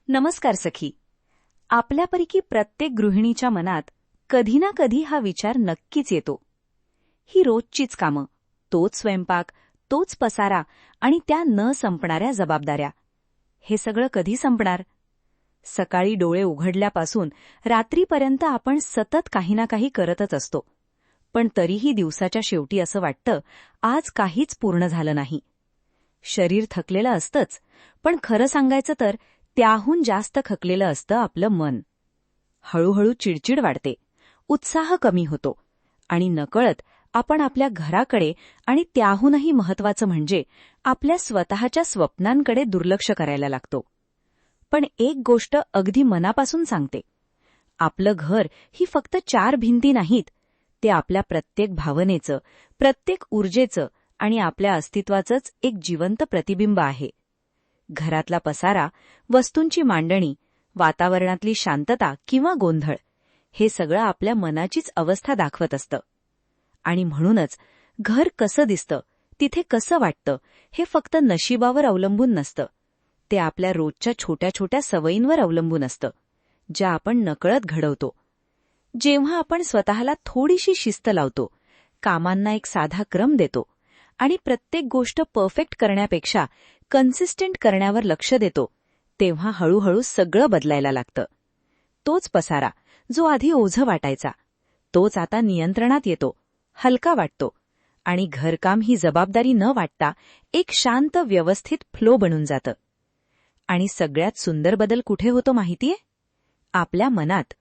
नमस्कार सखी. आपल्यापैकी प्रत्येक गृहिणीच्या मनात कधी ना कधी हा विचार नक्कीच येतो. ही रोजचीच कामं, तोच स्वयंपाक, तोच पसारा आणि त्या न संपणाऱ्या जबाबदाऱ्या. हे सगळं कधी संपणार? सकाळी डोळे उघडल्यापासून रात्रीपर्यंत आपण सतत काही ना काही करतच असतो. पण तरीही दिवसाच्या शेवटी असं वाटतं, आज काहीच पूर्ण झालं नाही. शरीर थकलेलं असतंच, पण खरं सांगायचं तर त्याहून जास्त थकलेलं असतं आपलं मन. हळूहळू चिडचिड वाढते, उत्साह कमी होतो आणि नकळत आपण आपल्या घराकडे आणि त्याहूनही महत्वाचं म्हणजे आपल्या स्वतःच्या स्वप्नांकडे दुर्लक्ष करायला लागतो. पण एक गोष्ट अगदी मनापासून सांगते, आपलं घर ही फक्त 4 भिंती नाहीत, ते आपल्या प्रत्येक भावनेचं, प्रत्येक ऊर्जेचं आणि आपल्या अस्तित्वाचंच एक जिवंत प्रतिबिंब आहे. घरातला पसारा, वस्तूंची मांडणी, वातावरणातली शांतता किंवा गोंधळ, हे सगळं आपल्या मनाचीच अवस्था दाखवत असतं. आणि म्हणूनच घर कसं दिसतं, तिथे कसं वाटतं, हे फक्त नशिबावर अवलंबून नसतं. ते आपल्या रोजच्या छोट्या छोट्या सवयींवर अवलंबून असतं, ज्या आपण नकळत घडवतो. जेव्हा आपण स्वतःला थोडीशी शिस्त लावतो, कामांना एक साधा क्रम देतो आणि प्रत्येक गोष्ट परफेक्ट करण्यापेक्षा कन्सिस्टंट करण्यावर लक्ष देतो, तेव्हा हळूहळू सगळं बदलायला लागतं. तोच पसारा, जो आधी ओझं वाटायचा, तोच आता नियंत्रणात येतो, हलका वाटतो आणि घरकाम ही जबाबदारी न वाटता एक शांत व्यवस्थित फ्लो बनून जातं. आणि सगळ्यात सुंदर बदल कुठे होतो माहितीये? आपल्या मनात.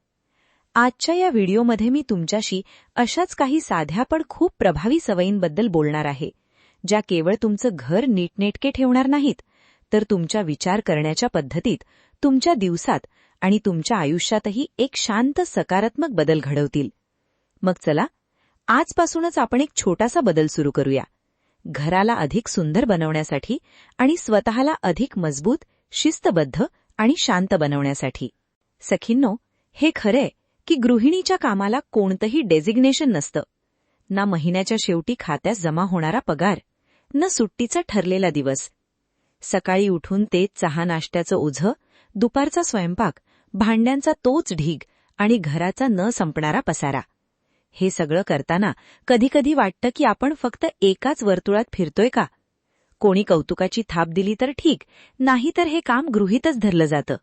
आजच्या या व्हिडिओमध्ये मी तुमच्याशी अशाच काही साध्या पण खूप प्रभावी सवयींबद्दल बोलणार आहे, ज्या केवळ तुमचं घर नीटनेटके ठेवणार नाहीत, तर तुमच्या विचार करण्याच्या पद्धतीत, तुमच्या दिवसात आणि तुमच्या आयुष्यातही एक शांत सकारात्मक बदल घडवतील. मग चला, आजपासूनच आपण एक छोटासा बदल सुरू करूया. घराला अधिक सुंदर बनवण्यासाठी आणि स्वतःला अधिक मजबूत, शिस्तबद्ध आणि शांत बनवण्यासाठी. सखींनो, हे खरंय की गृहिणीच्या कामाला कोणतंही डेझिग्नेशन नसतं. ना महिन्याच्या शेवटी खात्यास जमा होणारा पगार, न सुट्टीचा ठरलेला दिवस. सकाळी उठून तेच चहा नाश्त्याचं ओझं, दुपारचा स्वयंपाक, भांड्यांचा तोच ढीग आणि घराचा न संपणारा पसारा. हे सगळं करताना कधीकधी वाटतं की आपण फक्त एकाच वर्तुळात फिरतोय का? कोणी कौतुकाची थाप दिली तर ठीक, नाहीतर हे काम गृहीतच धरलं जातं.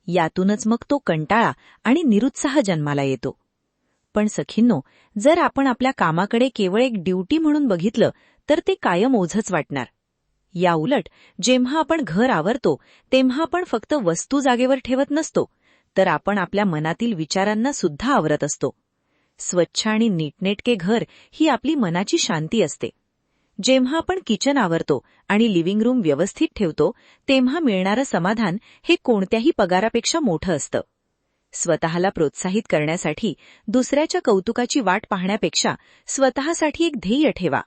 यातूनच मग तो कंटाळा आणि निरुत्साह जन्माला येतो. पण सखींनो, जर आपण आपल्या कामाकडे केवळ एक ड्युटी म्हणून बघितलं, तर ते कायम ओझंच वाटणार. याउलट जेव्हा आपण घर आवरतो, तेव्हा आपण फक्त वस्तू जागेवर ठेवत नसतो, तर आपण आपल्या मनातील विचारांना सुद्धा आवरत असतो. स्वच्छ आणि नीटनेटके घर ही आपली मनाची शांती असते. जेव्हा आपण किचन आवरतो आणि लिव्हिंग रूम व्यवस्थित ठेवतो, तेव्हा मिळणारं समाधान हे कोणत्याही पगारापेक्षा मोठं असतं. स्वतःला प्रोत्साहित करण्यासाठी दुसऱ्याच्या कौतुकाची वाट पाहण्यापेक्षा स्वतःसाठी एक ध्येय ठेवा.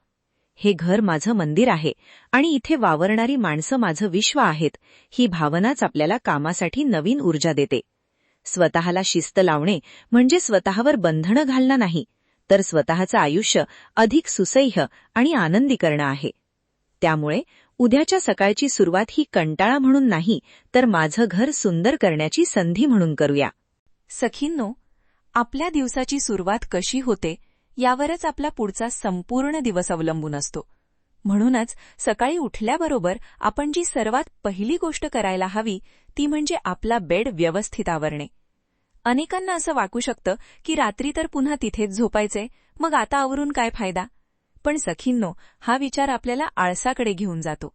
हे घर माझं मंदिर आहे आणि इथे वावरणारी माणसं माझं विश्व आहेत, ही भावनाच आपल्याला कामासाठी नवीन ऊर्जा देते. स्वतःला शिस्त लावणे म्हणजे स्वतःवर बंधनं घालणं नाही, तर स्वतःचं आयुष्य अधिक सुसह्य आणि आनंदी करणं आहे. त्यामुळे उद्याच्या सकाळची सुरुवात ही कंटाळा म्हणून नाही, तर माझं घर सुंदर करण्याची संधी म्हणून करूया. सखींनो, आपल्या दिवसाची सुरुवात कशी होते यावरच आपला पुढचा संपूर्ण दिवस अवलंबून असतो. म्हणूनच सकाळी उठल्याबरोबर आपण जी सर्वात पहिली गोष्ट करायला हवी, ती म्हणजे आपला बेड व्यवस्थित आवरणे. अनेकांना असं वाटू शकतं की रात्री तर पुन्हा तिथेच झोपायचे, मग आता आवरून काय फायदा? पण सखींनो, हा विचार आपल्याला आळसाकडे घेऊन जातो.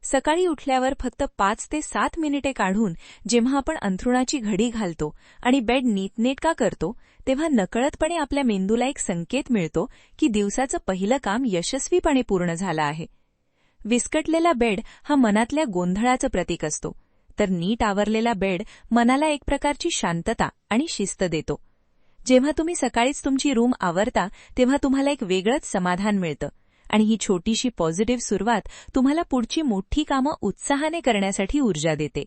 सकाळी उठल्यावर फक्त 5 ते 7 मिनिटे काढून जेव्हा आपण अंथरुणाची घडी घालतो आणि बेड नीटनेटका करतो, तेव्हा नकळतपणे आपल्या मेंदूला एक संकेत मिळतो की दिवसाचं पहिलं काम यशस्वीपणे पूर्ण झालं आहे. विस्कटलेला बेड हा मनातल्या गोंधळाचं प्रतीक असतो, तर नीट आवरलेला बेड मनाला एक प्रकारची शांतता आणि शिस्त देतो. जेव्हा तुम्ही सकाळीच तुमची रूम आवरता, तेव्हा तुम्हाला एक वेगळंच समाधान मिळतं आणि ही छोटीशी पॉझिटिव्ह सुरुवात तुम्हाला पुढची मोठी कामं उत्साहाने करण्यासाठी ऊर्जा देते.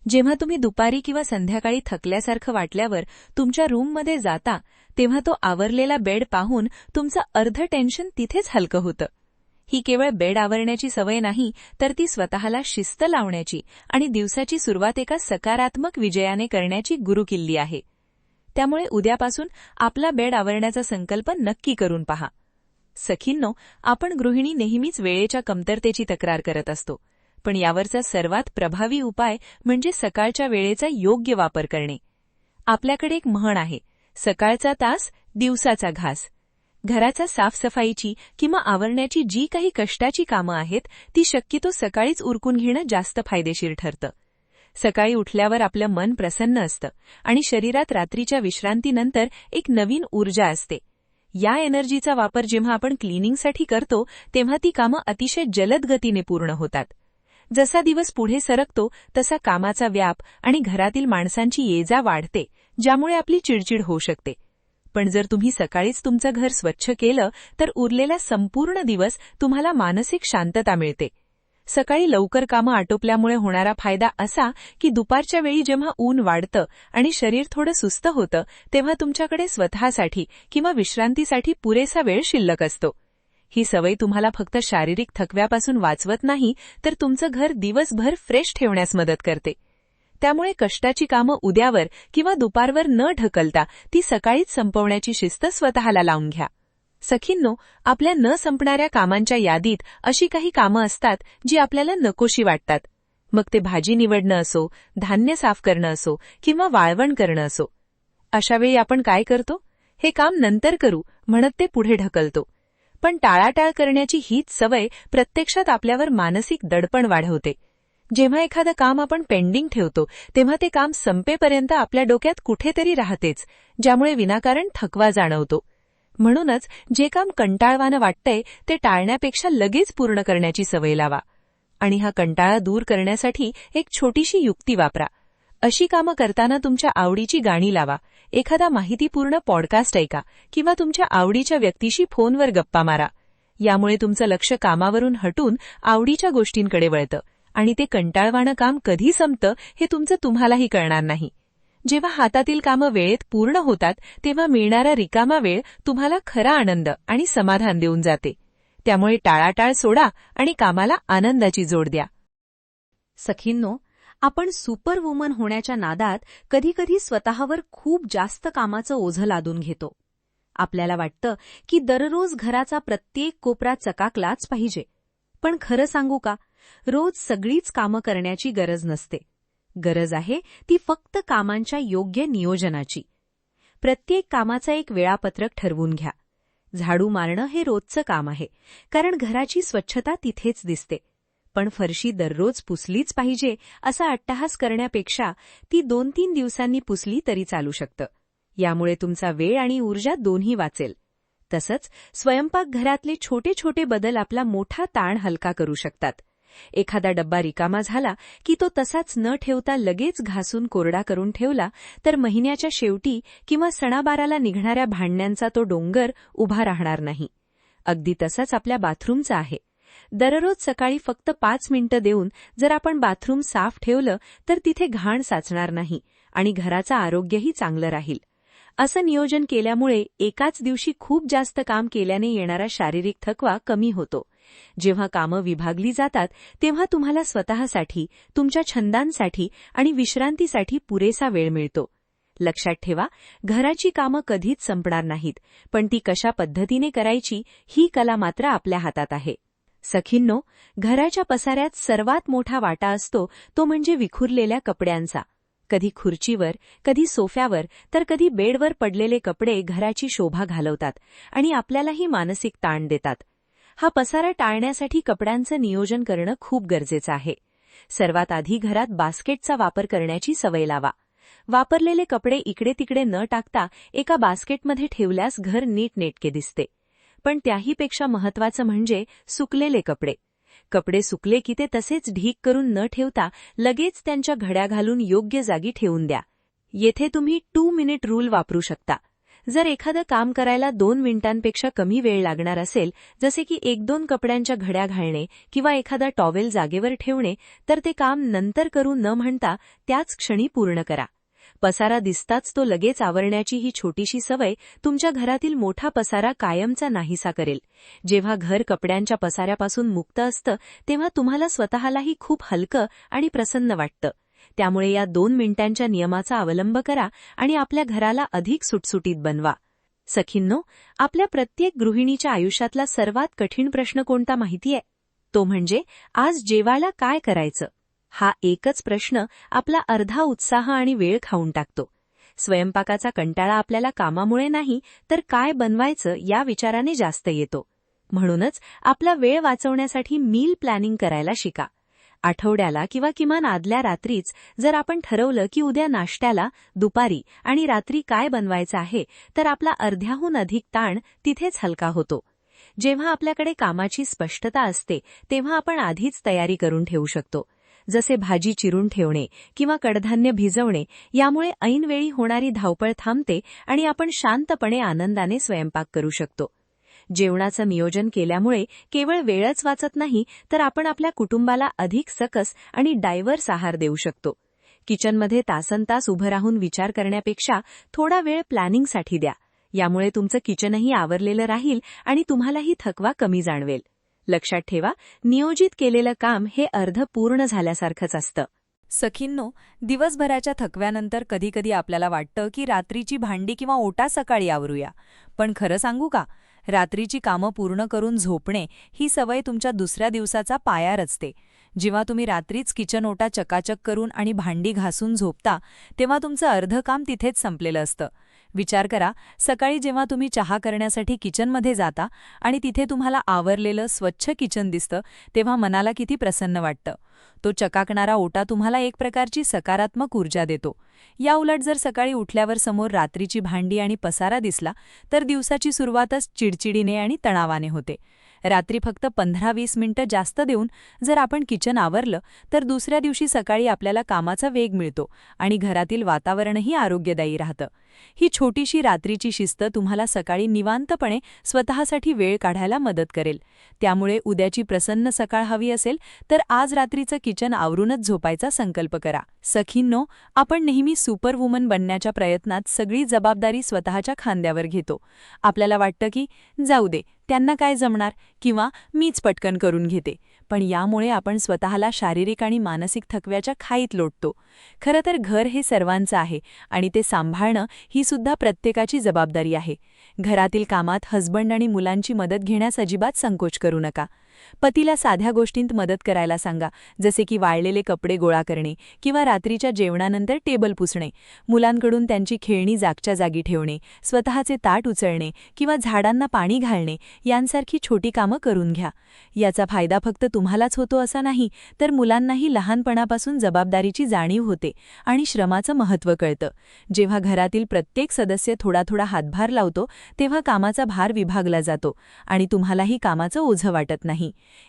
जेव्हा तुम्ही दुपारी किंवा संध्याकाळी थकल्यासारखं वाटल्यावर तुमच्या रूममध्ये जाता, तेव्हा तो आवरलेला बेड पाहून तुमचं अर्ध टेन्शन तिथेच हलकं होतं. ही केवळ बेड आवरण्याची सवय नाही, तर ती स्वतःला शिस्त लावण्याची आणि दिवसाची सुरुवात एका सकारात्मक विजयाने करण्याची गुरुकिल्ली आहे. त्यामुळे उद्यापासून आपला बेड आवरण्याचा संकल्प नक्की करून पहा. सखींनो, आपण गृहिणी नेहमीच वेळेच्या कमतरतेची तक्रार करत असतो, पण यावरचा सर्वात प्रभावी उपाय म्हणजे सकाळच्या वेळेचा योग्य वापर करणे. आपल्याकडे एक म्हण आहे, सकाळचा तास दिवसाचा घास. घराचा साफसफाईची किंवा आवरण्याची जी काही कष्टाची कामं आहेत ती शक्यतो सकाळीच उरकून घेणं जास्त फायदेशीर ठरतं. सकाळी उठल्यावर आपलं मन प्रसन्न असतं आणि शरीरात रात्रीच्या विश्रांतीनंतर एक नवीन ऊर्जा असते. या एनर्जीचा वापर जेव्हा आपण क्लिनिंगसाठी करतो तेव्हा ती कामं अतिशय जलद गतीने पूर्ण होतात. जसा दिवस पुढे सरकतो तसा कामाचा व्याप आणि घरातील माणसांची ये-जा वाढते, ज्यामुळे आपली चिडचिड होऊ शकते. पण जर तुम्ही सकाळीच तुमचं घर स्वच्छ केलं तर उरलेला संपूर्ण दिवस तुम्हाला मानसिक शांतता मिळते. सकाळी लवकर कामं आटोपल्यामुळे होणारा फायदा असा की दुपारच्या वेळी जेव्हा ऊन वाढतं आणि शरीर थोडं सुस्त होतं तेव्हा तुमच्याकडे स्वतःसाठी किंवा विश्रांतीसाठी पुरेसा वेळ शिल्लक असतो. ही सवय तुम्हाला फक्त शारीरिक थकव्यापासून वाचवत नाही, तर तुमचं घर दिवसभर फ्रेश ठेवण्यास मदत करते. त्यामुळे कष्टाची कामं उद्यावर किंवा दुपारवर न ढकलता ती सकाळीच संपवण्याची शिस्त स्वतःला लावून घ्या. सखींनो, आपल्या न संपणाऱ्या कामांच्या यादीत अशी काही कामं असतात जी आपल्याला नकोशी वाटतात. मग ते भाजी निवडणं असो, धान्य साफ करणं असो किंवा वाळवण करणं असो. अशावेळी आपण काय करतो? हे काम नंतर करू म्हणत ते पुढे ढकलतो. पण टाळाटाळ करण्याची हीच सवय प्रत्यक्षात आपल्यावर मानसिक दडपण वाढवते. जेव्हा एखादं काम आपण पेंडिंग ठेवतो तेव्हा ते काम संपेपर्यंत आपल्या डोक्यात कुठेतरी राहतेच, ज्यामुळे विनाकारण थकवा जाणवतो. म्हणूनच जे काम कंटाळवाणं वाटतंय ते टाळण्यापेक्षा लगेच पूर्ण करण्याची सवय लावा. आणि हा कंटाळा दूर करण्यासाठी एक छोटीशी युक्ती वापरा. अशी कामं करताना तुमच्या आवडीची गाणी लावा, एखादा माहितीपूर्ण पॉडकास्ट ऐका किंवा तुमच्या आवडीच्या व्यक्तीशी फोनवर गप्पा मारा. यामुळे तुमचं लक्ष कामावरून हटून आवडीच्या गोष्टींकडे वळतं आणि ते कंटाळवाणं काम कधी संपतं हे तुमचं तुम्हालाही कळणार नाही. जेव्हा हातातील कामं वेळेत पूर्ण होतात तेव्हा मिळणारा रिकामा वेळ तुम्हाला खरा आनंद आणि समाधान देऊन जाते. त्यामुळे टाळाटाळ सोडा आणि कामाला आनंदाची जोड द्या. सखींनो, आपण सुपरवुमन होण्याच्या नादात कधीकधी स्वतःवर खूप जास्त कामाचं ओझं लादून घेतो. आपल्याला वाटतं की दररोज घराचा प्रत्येक कोपरा चकाकलाच पाहिजे. पण खरं सांगू का, रोज सगळीच कामं करण्याची गरज नसते. गरज आहे ती फक्त कामांच्या योग्य नियोजनाची. प्रत्येक कामाचं एक वेळापत्रक ठरवून घ्या. झाडू मारणं हे रोजचं काम आहे, कारण घराची स्वच्छता तिथेच दिसते. पण फरशी दररोज पुसलीच पाहिजे असा अट्टहास करण्यापेक्षा ती 2-3 दिवसांनी पुसली तरी चालू शकतं. यामुळे तुमचा वेळ आणि ऊर्जा दोन्ही वाचेल. तसंच स्वयंपाकघरातले छोटे छोटे बदल आपला मोठा ताण हलका करू शकतात. एखादा डब्बा रिकामा झाला की तो तसाच न ठेवता लगेच घासून कोरडा करून ठेवला तर महिन्याच्या शेवटी किंवा सणाबाराला निघणाऱ्या भांड्यांचा तो डोंगर उभा राहणार नाही. अगदी तसाच आपल्या बाथरूमचा आहे. दररोज सकाळी फक्त 5 मिनिटं देऊन जर आपण बाथरूम साफ ठेवलं तर तिथे घाण साचणार नाही आणि घराचं आरोग्यही चांगलं राहील. असं नियोजन केल्यामुळे एकाच दिवशी खूप जास्त काम केल्याने येणारा शारीरिक थकवा कमी होतो. जेव्हा कामं विभागली जातात तेव्हा तुम्हाला स्वतःसाठी, तुमच्या छंदांसाठी आणि विश्रांतीसाठी पुरेसा वेळ मिळतो. लक्षात ठेवा, घराची कामं कधीच संपणार नाहीत, पण ती कशा पद्धतीने करायची ही कला मात्र आपल्या हातात आहे. सखींनो, घराच्या पसाऱ्यात सर्वात मोठा वाटा असतो तो म्हणजे विखुरलेल्या कपड्यांचा. कधी खुर्चीवर, कधी सोफ्यावर तर कधी बेडवर पडलेले कपडे घराची शोभा घालवतात आणि आपल्यालाही मानसिक ताण देतात. हा पसारा टाळण्यासाठी कपड्यांचं नियोजन करणं खूप गरजेचं आहे. सर्वात आधी घरात बास्केटचा वापर करण्याची सवय लावा. वापरलेले कपडे इकडे तिकडे न टाकता एका बास्केटमध्ये ठेवल्यास घर नीटनेटके दिसते. पण त्याहीपेक्षा महत्त्वाचं म्हणजे सुकलेले कपडे. कपडे सुकले की ते तसेच ढीग करून न ठेवता लगेच त्यांच्या घड्या घालून योग्य जागी ठेवून द्या. येथे तुम्ही 2 मिनिट रूल वापरू शकता. जर एखादं काम करायला 2 मिनिटांपेक्षा कमी वेळ लागणार असेल, जसे की 1-2 कपड्यांच्या घड्या घालणे किंवा एखादा टॉवेल जागेवर ठेवणे, तर ते काम नंतर करू न म्हणता त्याच क्षणी पूर्ण करा. पसारा दिसताच तो लगेच आवरण्याची ही छोटीशी सवय तुमच्या घरातील मोठा पसारा कायमचा नाहीसा करेल. जेव्हा घर कपड्यांच्या पसाऱ्यापासून मुक्त असतं तेव्हा तुम्हाला स्वतःलाही खूप हलकं आणि प्रसन्न वाटतं. त्यामुळे या 2 मिनिटांच्या नियमाचा अवलंब करा आणि आपल्या घराला अधिक सुटसुटीत बनवा. सखींनो, आपल्या प्रत्येक गृहिणीच्या आयुष्यातला सर्वात कठीण प्रश्न कोणता माहितीये? तो म्हणजे आज जेवायला काय करायचं. हा एकच प्रश्न आपला अर्धा उत्साह आणि वेळ खाऊन टाकतो. स्वयंपाकाचा कंटाळा आपल्याला कामामुळे नाही तर काय बनवायचं या विचाराने जास्त येतो. म्हणूनच आपला वेळ वाचवण्यासाठी मील प्लॅनिंग करायला शिका. आठवड्याला किंवा किमान आदल्या रात्रीच जर आपण ठरवलं की उद्या नाश्त्याला, दुपारी आणि रात्री काय बनवायचं आहे, तर आपला अर्ध्याहून अधिक ताण तिथेच हलका होतो. जेव्हा आपल्याकडे कामाची स्पष्टता असते तेव्हा आपण आधीच तयारी करून ठेवू शकतो. जसे भाजी चिरून ठेवणे किंवा कडधान्य भिजवणे, यामुळे ऐनवेळी होणारी धावपळ थांबते आणि आपण शांतपणे आनंदाने स्वयंपाक करू शकतो. जेवणाचं नियोजन केल्यामुळे केवळ वेळच वाचत नाही तर आपण आपल्या कुटुंबाला अधिक सकस आणि डायव्हर्स आहार देऊ शकतो. किचनमध्ये तासनतास उभं राहून विचार करण्यापेक्षा थोडा वेळ प्लॅनिंगसाठी द्या. यामुळे तुमचं किचनही आवरलेलं राहील आणि तुम्हालाही थकवा कमी जाणवेल. लक्षात ठेवा, नियोजित केलेलं काम हे अर्ध पूर्ण झाल्यासारखंच असतं. सखींनो, दिवसभराच्या थकव्यानंतर कधीकधी आपल्याला वाटतं की रात्रीची भांडी किंवा ओटा सकाळी आवरूया. पण खरं सांगू का, रात्रीची कामं पूर्ण करून झोपणे ही सवय तुमच्या दुसऱ्या दिवसाचा पाया रचते. जेव्हा तुम्ही रात्रीच किचन ओटा चकाचक करून आणि भांडी घासून झोपता तेव्हा तुमचं अर्धं काम तिथेच संपलेलं असतं. विचार करा, सकाळी जेव्हा तुम्ही चहा करण्यासाठी किचनमध्ये जाता आणि तिथे तुम्हाला आवरलेलं स्वच्छ किचन दिसतं तेव्हा मनाला किती प्रसन्न वाटतं. तो चकाकणारा ओटा तुम्हाला एक प्रकारची सकारात्मक ऊर्जा देतो. या उलट जर सकाळी उठल्यावर समोर रात्रीची भांडी आणि पसारा दिसला तर दिवसाची सुरुवातच चिडचिडीने आणि तणावाने होते. रात्री फक्त 15-20 मिनिटं जास्त देऊन जर आपण किचन आवरलं तर दुसऱ्या दिवशी सकाळी आपल्याला कामाचा वेग मिळतो आणि घरातील वातावरणही आरोग्यदायी राहतं. ही छोटीशी रात्रीची शिस्त तुम्हाला सकाळी निवांतपणे स्वतःसाठी वेळ काढायला मदत करेल. त्यामुळे उद्याची प्रसन्न सकाळ हवी असेल तर आज रात्रीचं किचन आवरूनच झोपायचा संकल्प करा. सखींनो, आपण नेहमी सुपरवुमन बनण्याच्या प्रयत्नात सगळी जबाबदारी स्वतःच्या खांद्यावर घेतो. आपल्याला वाटतं की जाऊ दे, त्यांना काय जमणार किंवा मीच पटकन करून घेते. पण यामुळे आपण स्वतःला शारीरिक आणि मानसिक थकव्याच्या खाईत लोटतो. खरं तर घर हे सर्वांचं आहे आणि ते सांभाळणं ही सुद्धा प्रत्येकाची जबाबदारी आहे. घरातील कामात हसबंड आणि मुलांची मदत घेण्यास अजिबात संकोच करू नका. पतीला साध्या गोष्टींत मदत करायला सांगा, जसे की वाळलेले कपडे गोळा करणे किंवा रात्रीच्या जेवणानंतर टेबल पुसणे. मुलांकडून त्यांची खेळणी जागच्या जागी ठेवणे, स्वतःचे ताट उचलणे किंवा झाडांना पाणी घालणे यांसारखी छोटी कामं करून घ्या. याचा फायदा फक्त तुम्हालाच होतो असा नाही, तर मुलांनाही लहानपणापासून जबाबदारीची जाणीव होते आणि श्रमाचं महत्त्व कळतं. जेव्हा घरातील प्रत्येक सदस्य थोडा थोडा हातभार लावतो तेव्हा कामाचा भार विभागला जातो आणि तुम्हालाही कामाचं ओझं वाटत नाही.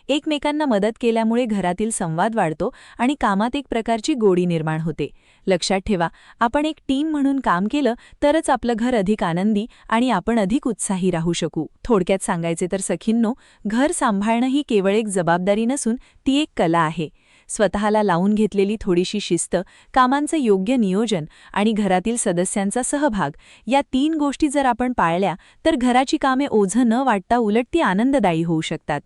एकमेकांना मदत केल्यामुळे घरातील संवाद वाढतो आणि कामात एक प्रकारची गोडी निर्माण होते. लक्षात ठेवा, आपण एक टीम म्हणून काम केलं तरच आपलं घर अधिक आनंदी आणि आपण अधिक उत्साही राहू शकू. थोडक्यात सांगायचे तर सखींनो, घर सांभाळणं ही केवळ एक जबाबदारी नसून ती एक कला आहे. स्वतःला लावून घेतलेली थोडीशी शिस्त, कामांचं योग्य नियोजन आणि घरातील सदस्यांचा सहभाग या 3 गोष्टी जर आपण पाळल्या तर घराची कामे ओझं न वाटता उलट ती आनंददायी होऊ शकतात.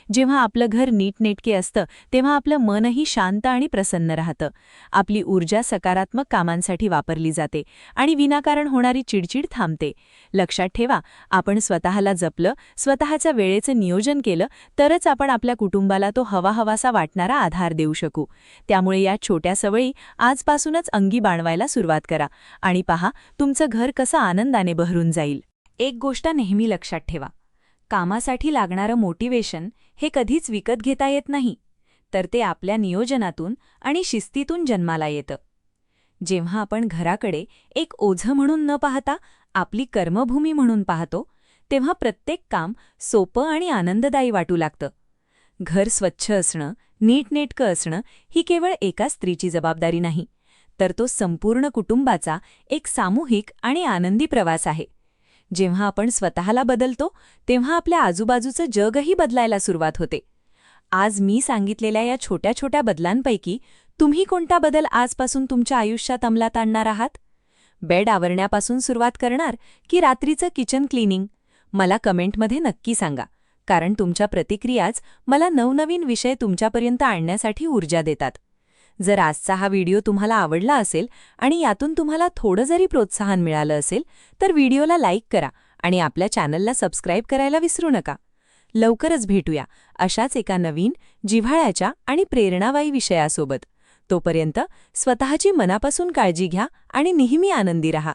जेव्हा आपलं घर नीटनेटके असतं तेव्हा आपलं मनही शांत आणि प्रसन्न राहतं. आपली ऊर्जा सकारात्मक कामांसाठी वापरली जाते आणि विनाकारण होणारी चिडचिड थांबते. लक्षात ठेवा, आपण स्वतःला जपलं, स्वतःच्या वेळेचं नियोजन केलं तरच आपण आपल्या कुटुंबाला तो हवाहवासा वाटणारा आधार देऊ शकू. त्यामुळे या छोट्या सवयी आजपासूनच अंगी बाणवायला सुरुवात करा आणि पहा तुमचं घर कसं आनंदाने बहरून जाईल. एक गोष्ट नेहमी लक्षात ठेवा, कामासाठी लागणारं मोटिवेशन हे कधीच विकत घेता येत नाही, तर ते आपल्या नियोजनातून आणि शिस्तीतून जन्माला येतं. जेव्हा आपण घराकडे एक ओझं म्हणून न पाहता आपली कर्मभूमी म्हणून पाहतो तेव्हा प्रत्येक काम सोपं आणि आनंददायी वाटू लागतं. घर स्वच्छ असणं, नीटनेटकं असणं ही केवळ एका स्त्रीची जबाबदारी नाही, तर तो संपूर्ण कुटुंबाचा एक सामूहिक आणि आनंदी प्रवास आहे. जेव्हा आपण स्वतःला बदलतो तेव्हा आपल्या आजूबाजूचं जगही बदलायला सुरुवात होते. आज मी सांगितलेल्या या छोट्या छोट्या बदलांपैकी तुम्ही कोणता बदल आजपासून तुमच्या आयुष्यात अंमलात आणणार आहात? बेड आवरण्यापासून सुरुवात करणार की रात्रीचं किचन क्लिनिंग? मला कमेंटमध्ये नक्की सांगा, कारण तुमच्या प्रतिक्रियाच मला नवनवीन विषय तुमच्यापर्यंत आणण्यासाठी ऊर्जा देतात. जर आजचा हा व्हिडिओ तुम्हाला आवडला असेल आणि यातून तुम्हाला थोडं जरी प्रोत्साहन मिळालं असेल तर व्हिडिओला लाईक करा आणि आपल्या चॅनलला सबस्क्राईब करायला विसरू नका. लवकरच भेटूया अशाच एका नवीन, जिव्हाळ्याच्या आणि प्रेरणादायी विषयासोबत. तोपर्यंत स्वतःची मनापासून काळजी घ्या आणि नेहमी आनंदी रहा.